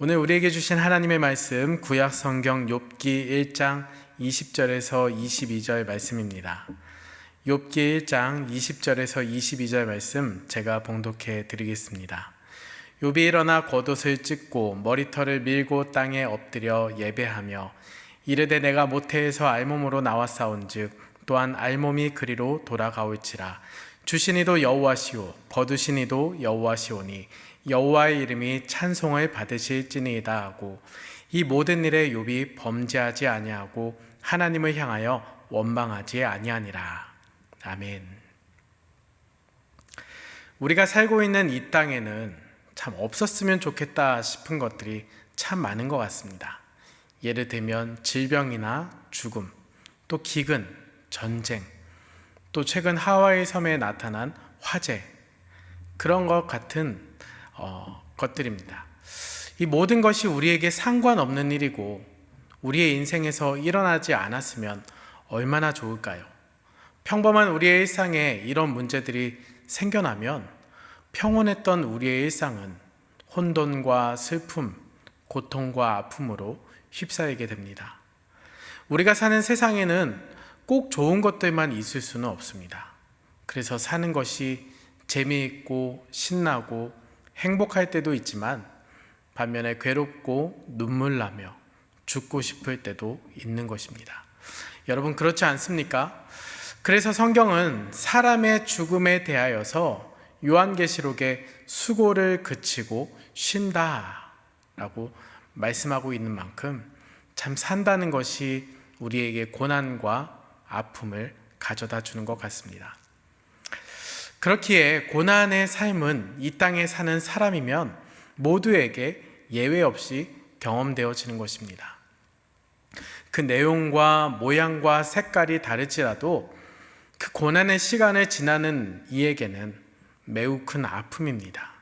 오늘 우리에게 주신 하나님의 말씀 구약 성경 욥기 1장 20절에서 22절 말씀입니다. 욥기 1장 20절에서 22절 말씀 제가 봉독해 드리겠습니다. 욥이 일어나 겉옷을 찢고 머리털을 밀고 땅에 엎드려 예배하며 이르되 내가 모태에서 알몸으로 나왔사온즉 또한 알몸이 그리로 돌아가올지라. 주신 이도 여호와시오 거두신 이도 여호와시오니 여호와의 이름이 찬송을 받으실지니이다 하고 이 모든 일에 욥이 범죄하지 아니하고 하나님을 향하여 원망하지 아니하니라. 아멘. 우리가 살고 있는 이 땅에는 참 없었으면 좋겠다 싶은 것들이 참 많은 것 같습니다. 예를 들면 질병이나 죽음, 또 기근, 전쟁, 또 최근 하와이 섬에 나타난 화재, 그런 것 같은 것들입니다. 이 모든 것이 우리에게 상관없는 일이고 우리의 인생에서 일어나지 않았으면 얼마나 좋을까요? 평범한 우리의 일상에 이런 문제들이 생겨나면 평온했던 우리의 일상은 혼돈과 슬픔, 고통과 아픔으로 휩싸이게 됩니다. 우리가 사는 세상에는 꼭 좋은 것들만 있을 수는 없습니다. 그래서 사는 것이 재미있고 신나고 행복할 때도 있지만 반면에 괴롭고 눈물 나며 죽고 싶을 때도 있는 것입니다. 여러분 그렇지 않습니까? 그래서 성경은 사람의 죽음에 대하여서 요한계시록에 수고를 그치고 쉰다 라고 말씀하고 있는 만큼 참 산다는 것이 우리에게 고난과 아픔을 가져다 주는 것 같습니다. 그렇기에 고난의 삶은 이 땅에 사는 사람이면 모두에게 예외 없이 경험되어지는 것입니다. 그 내용과 모양과 색깔이 다를지라도 그 고난의 시간을 지나는 이에게는 매우 큰 아픔입니다.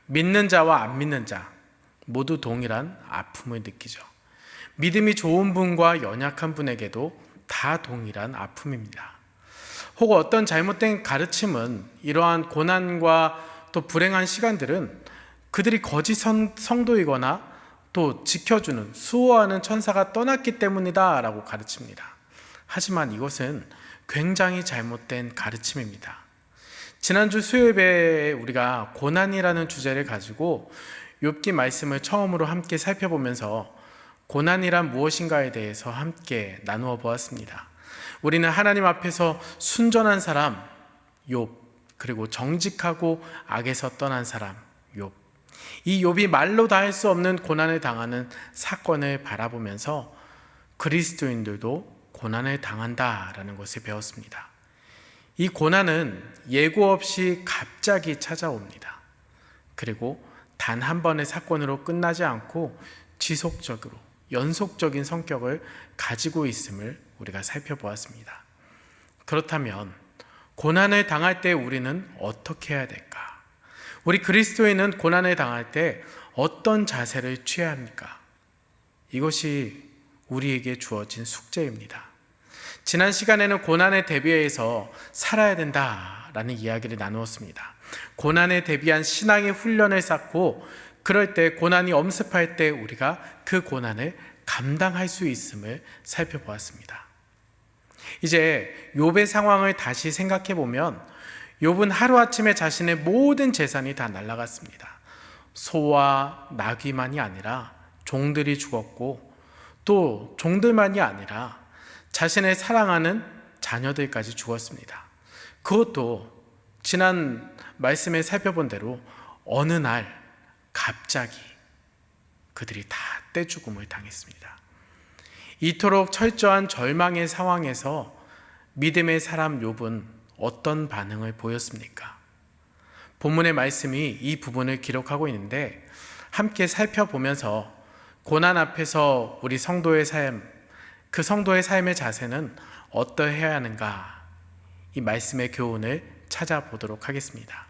믿는 자와 안 믿는 자 모두 동일한 아픔을 느끼죠. 믿음이 좋은 분과 연약한 분에게도 다 동일한 아픔입니다. 혹은 어떤 잘못된 가르침은 이러한 고난과 또 불행한 시간들은 그들이 거짓 성도이거나 또 지켜주는 수호하는 천사가 떠났기 때문이다 라고 가르칩니다. 하지만 이것은 굉장히 잘못된 가르침입니다. 지난주 수요일에 우리가 고난이라는 주제를 가지고 욥기 말씀을 처음으로 함께 살펴보면서 고난이란 무엇인가에 대해서 함께 나누어 보았습니다. 우리는 하나님 앞에서 순전한 사람 욥, 그리고 정직하고 악에서 떠난 사람 욥, 이 욥이 말로 다 할 수 없는 고난을 당하는 사건을 바라보면서 그리스도인들도 고난을 당한다라는 것을 배웠습니다. 이 고난은 예고 없이 갑자기 찾아옵니다. 그리고 단 한 번의 사건으로 끝나지 않고 지속적으로 연속적인 성격을 가지고 있음을 우리가 살펴보았습니다. 그렇다면 고난을 당할 때 우리는 어떻게 해야 될까? 우리 그리스도인은 고난을 당할 때 어떤 자세를 취해야 합니까? 이것이 우리에게 주어진 숙제입니다. 지난 시간에는 고난에 대비해서 살아야 된다라는 이야기를 나누었습니다. 고난에 대비한 신앙의 훈련을 쌓고 그럴 때 고난이 엄습할 때 우리가 그 고난을 감당할 수 있음을 살펴보았습니다. 이제 욥의 상황을 다시 생각해 보면 욥은 하루아침에 자신의 모든 재산이 다 날아갔습니다. 소와 나귀만이 아니라 종들이 죽었고 또 종들만이 아니라 자신의 사랑하는 자녀들까지 죽었습니다. 그것도 지난 말씀에 살펴본 대로 어느 날 갑자기 그들이 다 떼죽음을 당했습니다. 이토록 철저한 절망의 상황에서 믿음의 사람 욥은 어떤 반응을 보였습니까? 본문의 말씀이 이 부분을 기록하고 있는데 함께 살펴보면서 고난 앞에서 우리 성도의 삶, 그 성도의 삶의 자세는 어떠해야 하는가, 이 말씀의 교훈을 찾아보도록 하겠습니다.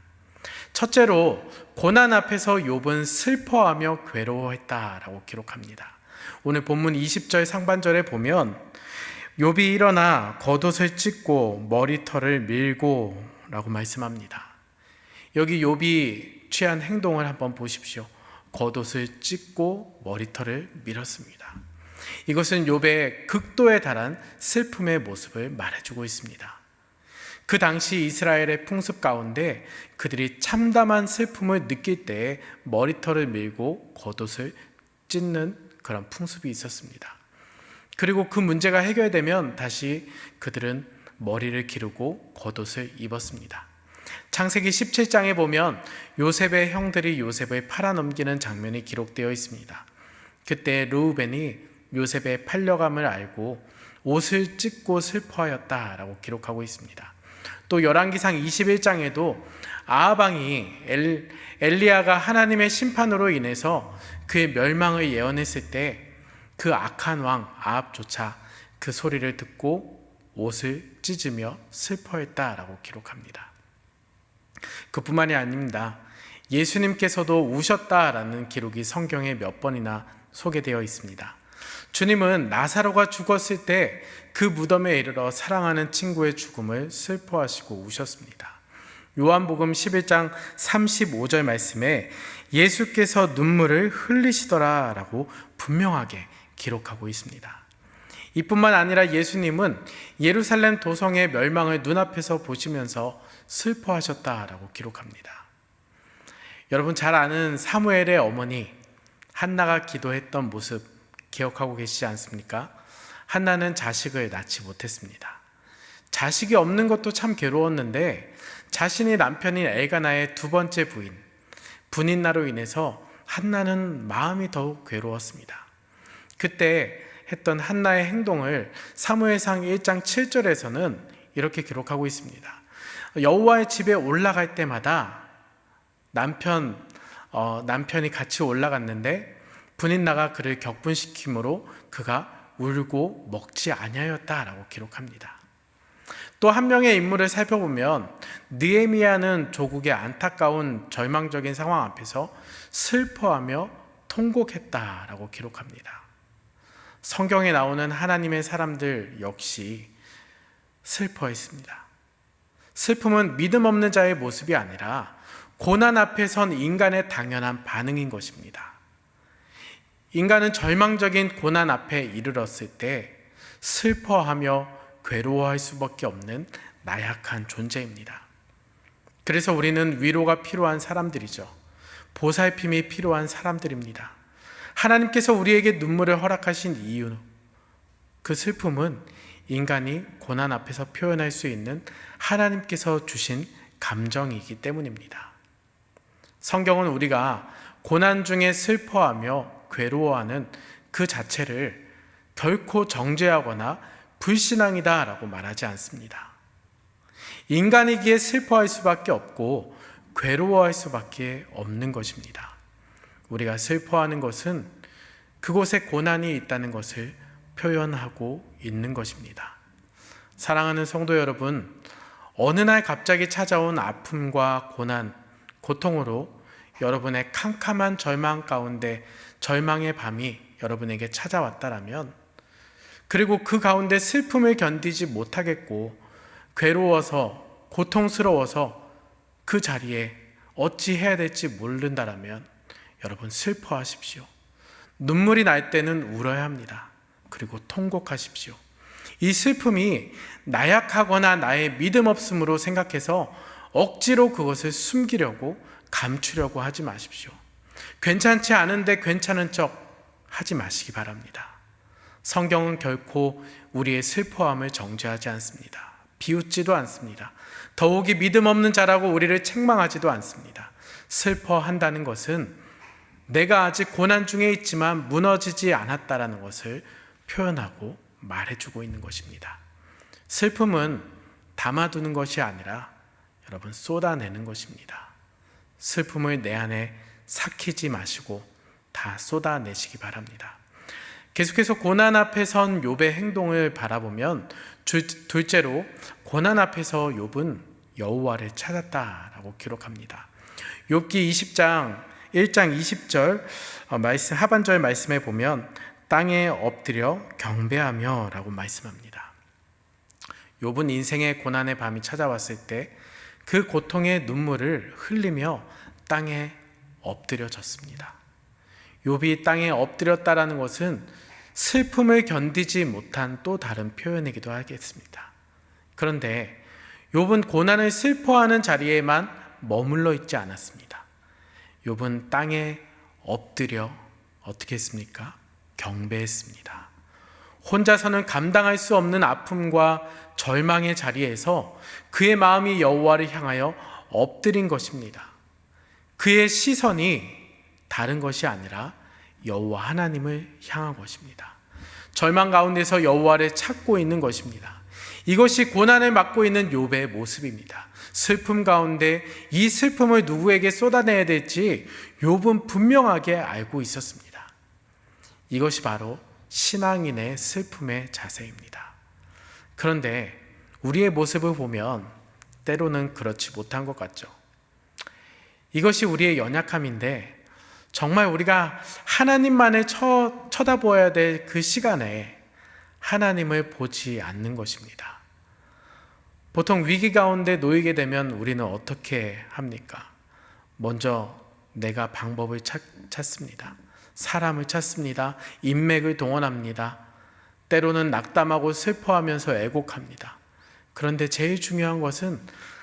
첫째로 고난 앞에서 욥은 슬퍼하며 괴로워했다라고 기록합니다. 오늘 본문 20절 상반절에 보면 욥이 일어나 겉옷을 찢고 머리털을 밀고 라고 말씀합니다. 여기 욥이 취한 행동을 한번 보십시오. 겉옷을 찢고 머리털을 밀었습니다. 이것은 욥의 극도에 달한 슬픔의 모습을 말해주고 있습니다. 그 당시 이스라엘의 풍습 가운데 그들이 참담한 슬픔을 느낄 때에 머리털을 밀고 겉옷을 찢는 그런 풍습이 있었습니다. 그리고 그 문제가 해결되면 다시 그들은 머리를 기르고 겉옷을 입었습니다. 창세기 17장에 보면 요셉의 형들이 요셉을 팔아넘기는 장면이 기록되어 있습니다. 그때 르우벤이 요셉의 팔려감을 알고 옷을 찢고 슬퍼하였다라고 기록하고 있습니다. 또 열왕기상 21장에도 아하방이 엘리야가 하나님의 심판으로 인해서 그의 멸망을 예언했을 때 그 악한 왕 아합조차 그 소리를 듣고 옷을 찢으며 슬퍼했다라고 기록합니다. 그뿐만이 아닙니다. 예수님께서도 우셨다라는 기록이 성경에 몇 번이나 소개되어 있습니다. 주님은 나사로가 죽었을 때 그 무덤에 이르러 사랑하는 친구의 죽음을 슬퍼하시고 우셨습니다. 요한복음 11장 35절 말씀에 예수께서 눈물을 흘리시더라 라고 분명하게 기록하고 있습니다. 이뿐만 아니라 예수님은 예루살렘 도성의 멸망을 눈앞에서 보시면서 슬퍼하셨다라고 기록합니다. 여러분 잘 아는 사무엘의 어머니 한나가 기도했던 모습 기억하고 계시지 않습니까? 한나는 자식을 낳지 못했습니다. 자식이 없는 것도 참 괴로웠는데 자신이 남편인 엘가나의 두 번째 부인 분인나로 인해서 한나는 마음이 더욱 괴로웠습니다. 그때 했던 한나의 행동을 사무엘상 1장 7절에서는 이렇게 기록하고 있습니다. 여호와의 집에 올라갈 때마다 남편이 같이 올라갔는데 분인나가 그를 격분시킴으로 그가 울고 먹지 아니하였다라고 기록합니다. 또 한 명의 인물을 살펴보면 느헤미야는 조국의 안타까운 절망적인 상황 앞에서 슬퍼하며 통곡했다라고 기록합니다. 성경에 나오는 하나님의 사람들 역시 슬퍼했습니다. 슬픔은 믿음 없는 자의 모습이 아니라 고난 앞에 선 인간의 당연한 반응인 것입니다. 인간은 절망적인 고난 앞에 이르렀을 때 슬퍼하며 괴로워할 수밖에 없는 나약한 존재입니다. 그래서 우리는 위로가 필요한 사람들이죠. 보살핌이 필요한 사람들입니다. 하나님께서 우리에게 눈물을 허락하신 이유, 그 슬픔은 인간이 고난 앞에서 표현할 수 있는 하나님께서 주신 감정이기 때문입니다. 성경은 우리가 고난 중에 슬퍼하며 괴로워하는 그 자체를 결코 정죄하거나 불신앙이다라고 말하지 않습니다. 인간이기에 슬퍼할 수밖에 없고 괴로워할 수밖에 없는 것입니다. 우리가 슬퍼하는 것은 그곳에 고난이 있다는 것을 표현하고 있는 것입니다. 사랑하는 성도 여러분, 어느 날 갑자기 찾아온 아픔과 고난, 고통으로 여러분의 캄캄한 절망 가운데 절망의 밤이 여러분에게 찾아왔다라면, 그리고 그 가운데 슬픔을 견디지 못하겠고 괴로워서 고통스러워서 그 자리에 어찌 해야 될지 모른다라면 여러분 슬퍼하십시오. 눈물이 날 때는 울어야 합니다. 그리고 통곡하십시오. 이 슬픔이 나약하거나 나의 믿음 없음으로 생각해서 억지로 그것을 숨기려고 감추려고 하지 마십시오. 괜찮지 않은데 괜찮은 척 하지 마시기 바랍니다. 성경은 결코 우리의 슬퍼함을 정죄하지 않습니다. 비웃지도 않습니다. 더욱이 믿음 없는 자라고 우리를 책망하지도 않습니다. 슬퍼한다는 것은 내가 아직 고난 중에 있지만 무너지지 않았다라는 것을 표현하고 말해주고 있는 것입니다. 슬픔은 담아두는 것이 아니라 여러분 쏟아내는 것입니다. 슬픔을 내 안에 삭히지 마시고 다 쏟아내시기 바랍니다. 계속해서 고난 앞에 선 욥의 행동을 바라보면 둘째로 고난 앞에서 욥은 여호와를 찾았다라고 기록합니다. 욥기 20장 1장 20절 말씀 하반절 말씀에 보면 땅에 엎드려 경배하며 라고 말씀합니다. 욥은 인생의 고난의 밤이 찾아왔을 때 그 고통의 눈물을 흘리며 땅에 엎드려졌습니다. 욥이 땅에 엎드렸다라는 것은 슬픔을 견디지 못한 또 다른 표현이기도 하겠습니다. 그런데 욥은 고난을 슬퍼하는 자리에만 머물러 있지 않았습니다. 욥은 땅에 엎드려 어떻게 했습니까? 경배했습니다. 혼자서는 감당할 수 없는 아픔과 절망의 자리에서 그의 마음이 여호와를 향하여 엎드린 것입니다. 그의 시선이 다른 것이 아니라 여호와 하나님을 향한 것입니다. 절망 가운데서 여호와를 찾고 있는 것입니다. 이것이 고난을 맞고 있는 욥의 모습입니다. 슬픔 가운데 이 슬픔을 누구에게 쏟아내야 될지 욥은 분명하게 알고 있었습니다. 이것이 바로 신앙인의 슬픔의 자세입니다. 그런데 우리의 모습을 보면 때로는 그렇지 못한 것 같죠. 이것이 우리의 연약함인데 정말 우리가 하나님만을 쳐다보아야 될 그 시간에 하나님을 보지 않는 것입니다. 보통 위기 가운데 놓이게 되면 우리는 어떻게 합니까? 먼저 내가 방법을 찾습니다. 사람을 찾습니다. 인맥을 동원합니다. 때로는 낙담하고 슬퍼하면서 애곡합니다. 그런데 제일 중요한 것은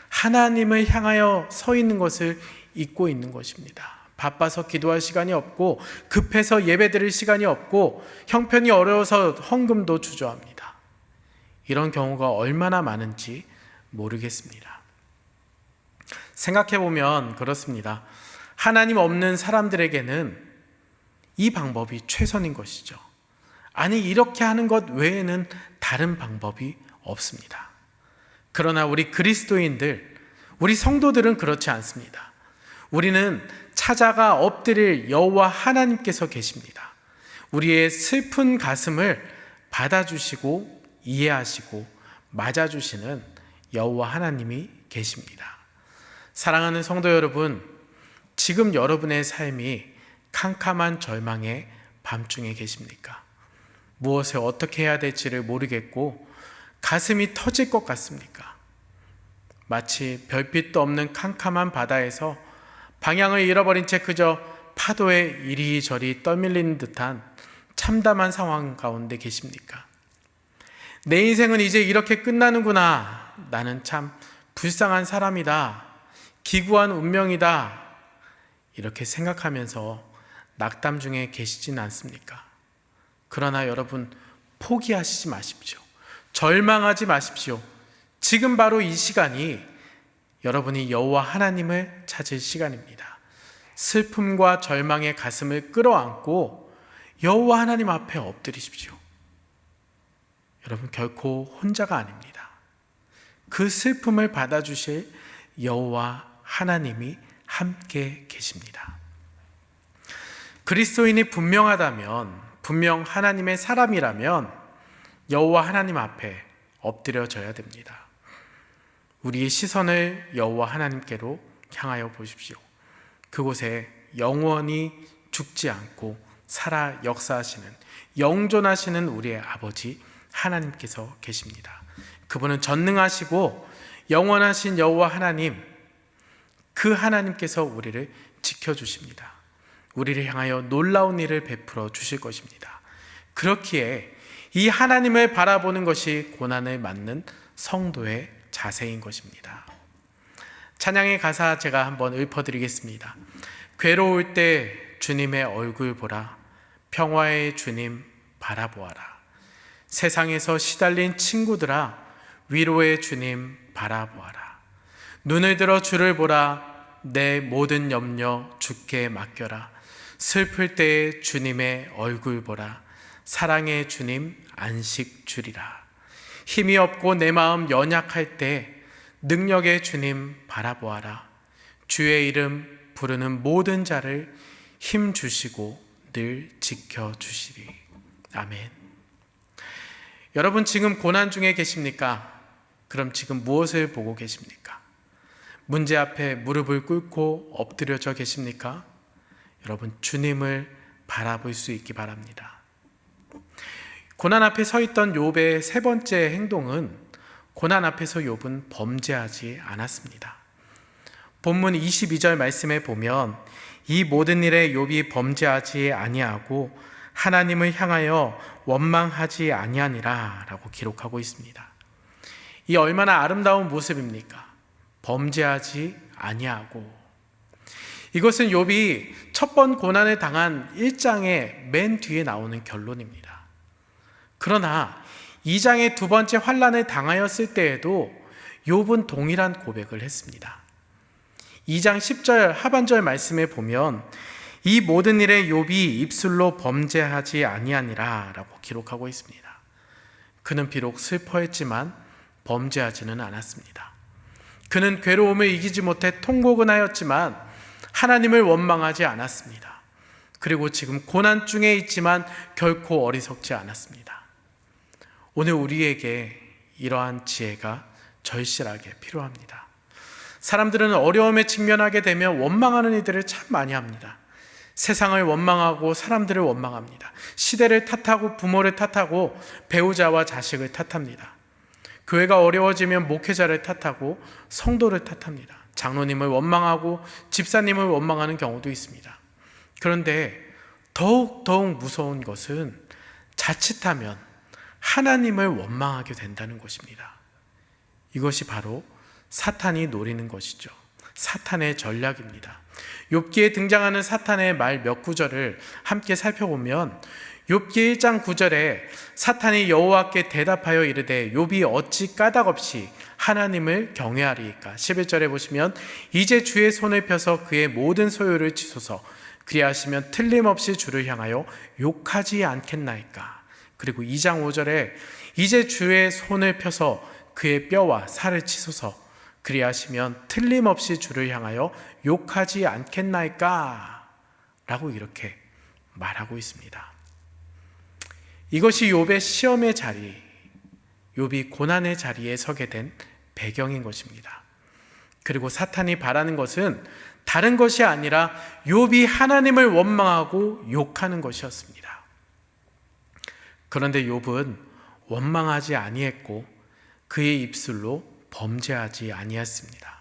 하나님을 향하여 서 있는 것을 잊고 있는 것입니다. 바빠서 기도할 시간이 없고 급해서 예배드릴 시간이 없고 형편이 어려워서 헌금도 주저합니다. 이런 경우가 얼마나 많은지 모르겠습니다. 생각해보면 그렇습니다. 하나님 없는 사람들에게는 이 방법이 최선인 것이죠. 아니, 이렇게 하는 것 외에는 다른 방법이 없습니다. 그러나 우리 그리스도인들, 우리 성도들은 그렇지 않습니다. 우리는 찾아가 엎드릴 여호와 하나님께서 계십니다. 우리의 슬픈 가슴을 받아주시고 이해하시고 맞아주시는 여호와 하나님이 계십니다. 사랑하는 성도 여러분, 지금 여러분의 삶이 캄캄한 절망의 밤중에 계십니까? 무엇을 어떻게 해야 될지를 모르겠고 가슴이 터질 것 같습니까? 마치 별빛도 없는 캄캄한 바다에서 방향을 잃어버린 채 그저 파도에 이리저리 떠밀리는 듯한 참담한 상황 가운데 계십니까? 내 인생은 이제 이렇게 끝나는구나. 나는 참 불쌍한 사람이다. 기구한 운명이다. 이렇게 생각하면서 낙담 중에 계시진 않습니까? 그러나 여러분, 포기하시지 마십시오. 절망하지 마십시오. 지금 바로 이 시간이 여러분이 여호와 하나님을 찾을 시간입니다. 슬픔과 절망의 가슴을 끌어안고 여호와 하나님 앞에 엎드리십시오. 여러분, 결코 혼자가 아닙니다. 그 슬픔을 받아주실 여호와 하나님이 함께 계십니다. 그리스도인이 분명 하나님의 사람이라면 여호와 하나님 앞에 엎드려져야 됩니다. 우리의 시선을 여호와 하나님께로 향하여 보십시오. 그곳에 영원히 죽지 않고 살아 역사하시는, 영존하시는 우리의 아버지 하나님께서 계십니다. 그분은 전능하시고 영원하신 여호와 하나님, 그 하나님께서 우리를 지켜주십니다. 우리를 향하여 놀라운 일을 베풀어 주실 것입니다. 그렇기에 이 하나님을 바라보는 것이 고난을 맞는 성도의 자세인 것입니다. 찬양의 가사 제가 한번 읊어드리겠습니다. 괴로울 때 주님의 얼굴 보라. 평화의 주님 바라보아라. 세상에서 시달린 친구들아, 위로의 주님 바라보아라. 눈을 들어 주를 보라. 내 모든 염려 주께 맡겨라. 슬플 때에 주님의 얼굴 보라. 사랑의 주님 안식 주리라. 힘이 없고 내 마음 연약할 때 능력의 주님 바라보아라. 주의 이름 부르는 모든 자를 힘 주시고 늘 지켜주시리. 아멘. 여러분, 지금 고난 중에 계십니까? 그럼 지금 무엇을 보고 계십니까? 문제 앞에 무릎을 꿇고 엎드려져 계십니까? 여러분, 주님을 바라볼 수 있기 바랍니다. 고난 앞에 서 있던 욥의 세 번째 행동은, 고난 앞에서 욥은 범죄하지 않았습니다. 본문 22절 말씀에 보면 이 모든 일에 욥이 범죄하지 아니하고 하나님을 향하여 원망하지 아니하니라 라고 기록하고 있습니다. 이 얼마나 아름다운 모습입니까? 범죄하지 아니하고. 이것은 욥이 첫 번 고난을 당한 1장의 맨 뒤에 나오는 결론입니다. 그러나 2장의 두 번째 환난을 당하였을 때에도 욥은 동일한 고백을 했습니다. 2장 10절 하반절 말씀에 보면 이 모든 일에 욥이 입술로 범죄하지 아니하니라 라고 기록하고 있습니다. 그는 비록 슬퍼했지만 범죄하지는 않았습니다. 그는 괴로움을 이기지 못해 통곡은 하였지만 하나님을 원망하지 않았습니다. 그리고 지금 고난 중에 있지만 결코 어리석지 않았습니다. 오늘 우리에게 이러한 지혜가 절실하게 필요합니다. 사람들은 어려움에 직면하게 되면 원망하는 일들을 참 많이 합니다. 세상을 원망하고 사람들을 원망합니다. 시대를 탓하고 부모를 탓하고 배우자와 자식을 탓합니다. 교회가 어려워지면 목회자를 탓하고 성도를 탓합니다. 장로님을 원망하고 집사님을 원망하는 경우도 있습니다. 그런데 더욱 무서운 것은 자칫하면 하나님을 원망하게 된다는 것입니다. 이것이 바로 사탄이 노리는 것이죠. 사탄의 전략입니다. 욥기에 등장하는 사탄의 말 몇 구절을 함께 살펴보면 욥기 1장 9절에 사탄이 여호와께 대답하여 이르되 욥이 어찌 까닭없이 하나님을 경외하리이까. 11절에 보시면 이제 주의 손을 펴서 그의 모든 소유를 치소서. 그리하시면 틀림없이 주를 향하여 욕하지 않겠나이까. 그리고 2장 5절에 이제 주의 손을 펴서 그의 뼈와 살을 치소서. 그리하시면 틀림없이 주를 향하여 욕하지 않겠나이까 라고 이렇게 말하고 있습니다. 이것이 욥의 시험의 자리, 욥이 고난의 자리에 서게 된 배경인 것입니다. 그리고 사탄이 바라는 것은 다른 것이 아니라 욥이 하나님을 원망하고 욕하는 것이었습니다. 그런데 욥은 원망하지 아니했고 그의 입술로 범죄하지 아니했습니다.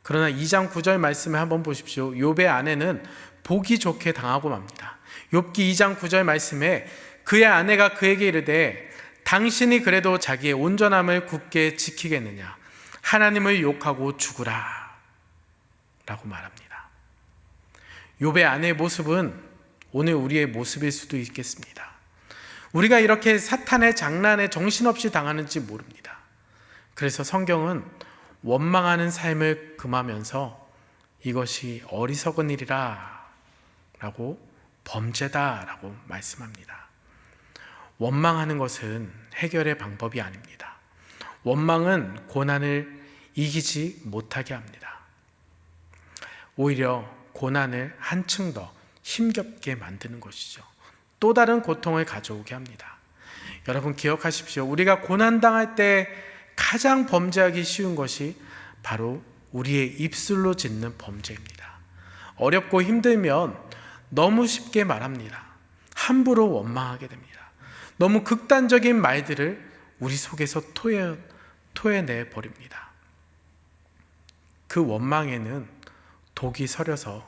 그러나 2장 9절 말씀을 한번 보십시오. 욥의 아내는 보기 좋게 당하고 맙니다. 욥기 2장 9절 말씀에 그의 아내가 그에게 이르되 당신이 그래도 자기의 온전함을 굳게 지키겠느냐. 하나님을 욕하고 죽으라 라고 말합니다. 욥의 아내의 모습은 오늘 우리의 모습일 수도 있겠습니다. 우리가 이렇게 사탄의 장난에 정신없이 당하는지 모릅니다. 그래서 성경은 원망하는 삶을 금하면서 이것이 어리석은 일이라 라고 범죄다 라고 말씀합니다. 원망하는 것은 해결의 방법이 아닙니다. 원망은 고난을 이기지 못하게 합니다. 오히려 고난을 한층 더 힘겹게 만드는 것이죠. 또 다른 고통을 가져오게 합니다. 여러분 기억하십시오. 우리가 고난당할 때 가장 범죄하기 쉬운 것이 바로 우리의 입술로 짓는 범죄입니다. 어렵고 힘들면 너무 쉽게 말합니다. 함부로 원망하게 됩니다. 너무 극단적인 말들을 우리 속에서 토해내 버립니다. 그 원망에는 독이 서려서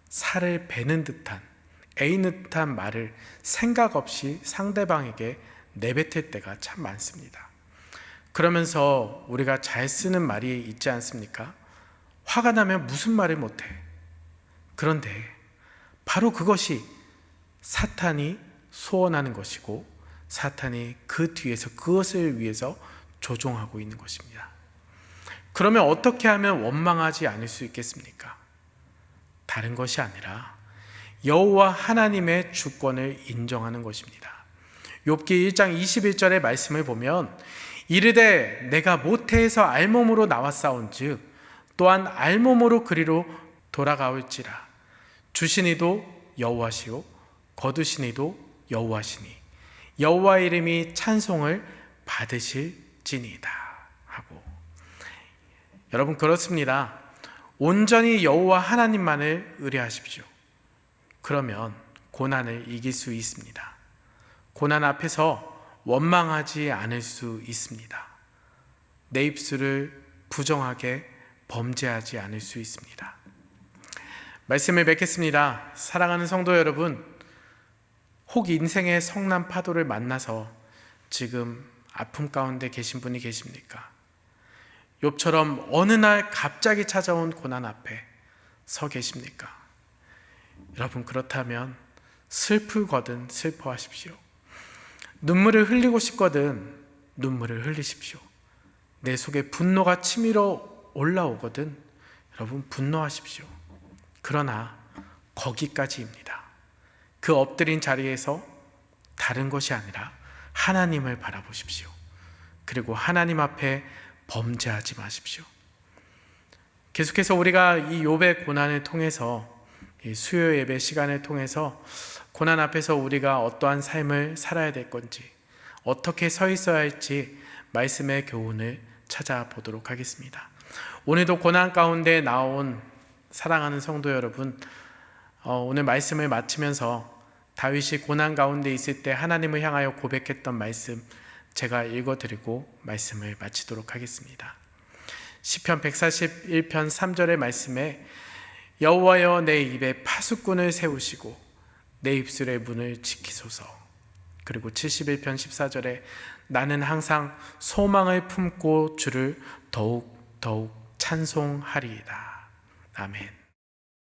살을 베는 듯한 애이는 듯한 말을 생각 없이 상대방에게 내뱉을 때가 참 많습니다. 그러면서 우리가 잘 쓰는 말이 있지 않습니까? 화가 나면 무슨 말을 못해. 그런데 바로 그것이 사탄이 소원하는 것이고 사탄이 그 뒤에서 그것을 위해서 조종하고 있는 것입니다. 그러면 어떻게 하면 원망하지 않을 수 있겠습니까? 다른 것이 아니라 여호와 하나님의 주권을 인정하는 것입니다. 욥기 1장 21절의 말씀을 보면 이르되 내가 모태에서 알몸으로 나왔사온즉 또한 알몸으로 그리로 돌아가올지라. 주신 이도 여호와시요 거두신 이도 여호와시니 여호와 이름이 찬송을 받으실지니이다 하고. 여러분 그렇습니다. 온전히 여호와 하나님만을 의뢰하십시오. 그러면 고난을 이길 수 있습니다. 고난 앞에서 원망하지 않을 수 있습니다. 내 입술을 부정하게 범죄하지 않을 수 있습니다. 말씀을 맺겠습니다. 사랑하는 성도 여러분, 혹 인생의 성난 파도를 만나서 지금 아픔 가운데 계신 분이 계십니까? 욥처럼 어느 날 갑자기 찾아온 고난 앞에 서 계십니까? 여러분, 그렇다면 슬프거든 슬퍼하십시오. 눈물을 흘리고 싶거든 눈물을 흘리십시오. 내 속에 분노가 치밀어 올라오거든 여러분 분노하십시오. 그러나 거기까지입니다. 그 엎드린 자리에서 다른 것이 아니라 하나님을 바라보십시오. 그리고 하나님 앞에 범죄하지 마십시오. 계속해서 우리가 이 욥의 고난을 통해서, 이 수요 예배 시간을 통해서 고난 앞에서 우리가 어떠한 삶을 살아야 될 건지, 어떻게 서 있어야 할지 말씀의 교훈을 찾아보도록 하겠습니다. 오늘도 고난 가운데 나온 사랑하는 성도 여러분, 오늘 말씀을 마치면서 다윗이 고난 가운데 있을 때 하나님을 향하여 고백했던 말씀 제가 읽어드리고 말씀을 마치도록 하겠습니다. 시편 141편 3절의 말씀에 여호와여 내 입에 파수꾼을 세우시고 내 입술의 문을 지키소서. 그리고 71편 14절에 나는 항상 소망을 품고 주를 더욱 찬송하리이다. 아멘.